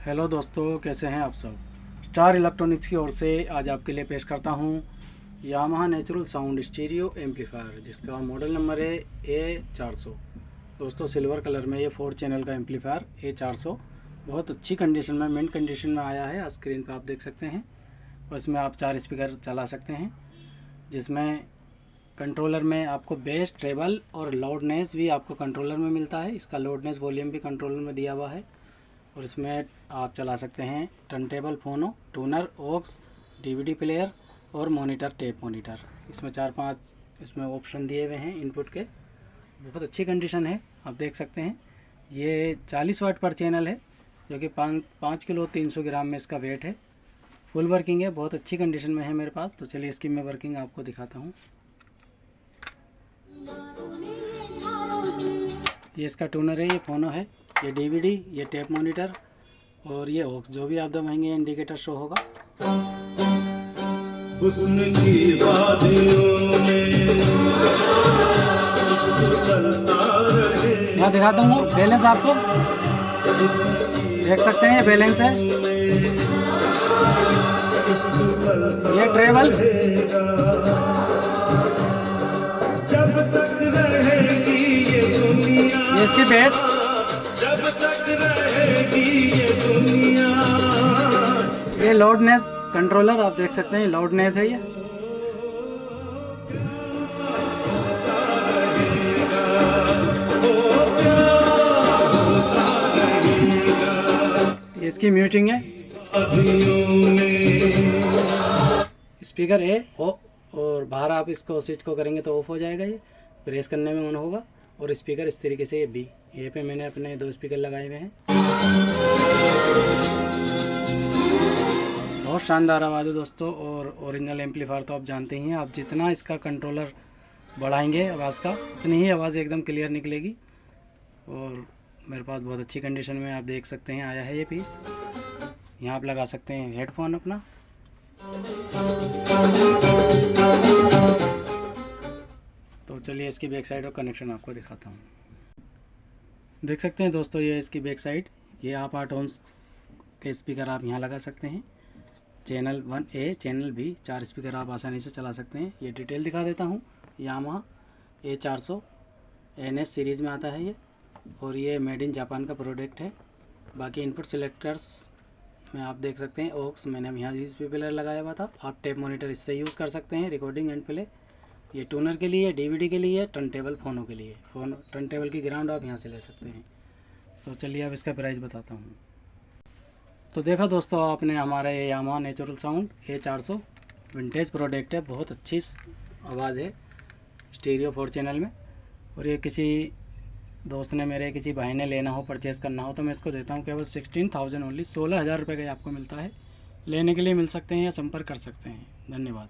Hello दोस्तों, कैसे हैं आप सब। स्टार इलेक्ट्रॉनिक्स की ओर से आज आपके लिए पेश करता हूं Yamaha natural sound stereo amplifier, जिसका मॉडल नंबर है A400। दोस्तों, सिल्वर कलर में ये 4 चैनल का एम्पलीफायर A400 बहुत अच्छी कंडीशन में, मिंट कंडीशन में आया है। स्क्रीन पर आप देख सकते हैं। और इसमें आप 4 स्पीकर चला सकते हैं, जिसमें कंट्रोलर में आपको बेस, ट्रेबल और लाउडनेस भी आपको कंट्रोलर में मिलता है। इसका लाउडनेस वॉल्यूम भी कंट्रोलर में दिया हुआ है। और इसमें आप चला सकते हैं टर्नटेबल, फोनो, टूनर, ऑक्स, डीवीडी प्लेयर और मॉनिटर, टेप मॉनिटर। इसमें 4-5 इसमें ऑप्शन दिए हुए हैं इनपुट के। बहुत अच्छी कंडीशन है, आप देख सकते हैं। ये 40 वाट पर चैनल है, जो कि 5 किलो 300 ग्राम में इसका वेट है। फुल वर्किंग है, बहुत अच्छी कंडीशन में है मेरे पास। तो चलिए इसकी मैं वर्किंग आपको दिखाता हूँ। ये इसका टूनर है, ये फोनो है, ये डीवीडी, ये टेप मॉनिटर और ये ऑक्स। जो भी आप दबाएंगे इंडिकेटर शो होगा। यहाँ दिखाता हूँ बैलेंस, आपको देख सकते हैं। ये बैलेंस है, ये ट्रेवल, ये इसकी बेस, ये लाउडनेस कंट्रोलर, आप देख सकते हैं लाउडनेस है ये। इसकी म्यूटिंग है। स्पीकर ए ओ, और बाहर आप इसको स्विच को करेंगे तो ऑफ हो जाएगा। ये प्रेस करने में ऑन होगा। और स्पीकर इस तरीके से, ये बी, ये पे मैंने अपने 2 स्पीकर लगाए हुए हैं। बहुत शानदार आवाज़ है दोस्तों। और ओरिजिनल एम्पलीफायर तो आप जानते ही हैं, आप जितना इसका कंट्रोलर बढ़ाएंगे आवाज़ का, उतनी ही आवाज़ एकदम क्लियर निकलेगी। और मेरे पास बहुत अच्छी कंडीशन में आप देख सकते हैं आया है ये पीस। यहाँ आप लगा सकते हैं हेडफोन अपना। तो चलिए इसकी बैक साइड और कनेक्शन आपको दिखाता हूँ। देख सकते हैं दोस्तों, ये इसकी बैक साइड। ये आप 8 ohms के स्पीकर आप यहाँ लगा सकते हैं। Channel 1A, channel B, 4 speaker आप आसानी से चला सकते हैं। ये डिटेल दिखा देता हूँ। यामाहा A400 NS सीरीज़ में आता है ये, और ये मेड इन जापान का प्रोडक्ट है। बाकी इनपुट सिलेक्टर्स में आप देख सकते हैं ऑक्स, मैंने अब यहाँ USB प्लेयर लगाया हुआ था। आप टेप मॉनिटर इससे यूज़ कर सकते हैं, रिकॉर्डिंग एंड प्ले। ये टूनर के लिए, डीवीडी के लिए, टर्नटेबल, फोनो के लिए। टर्नटेबल की ग्राउंड आप यहाँ से ले सकते हैं। तो चलिए अब इसका प्राइस बताता हूँ। तो देखा दोस्तों आपने, हमारा ये Yamaha natural sound A400 vintage product है। बहुत अच्छी आवाज़ है स्टीरियो 4 चैनल में। और ये किसी दोस्त ने, मेरे किसी भाई ने लेना हो, परचेज़ करना हो, तो मैं इसको देता हूँ केवल 16,000 ओनली। 16,000 रुपये का आपको मिलता है। लेने के लिए मिल सकते हैं या संपर्क कर सकते हैं। धन्यवाद।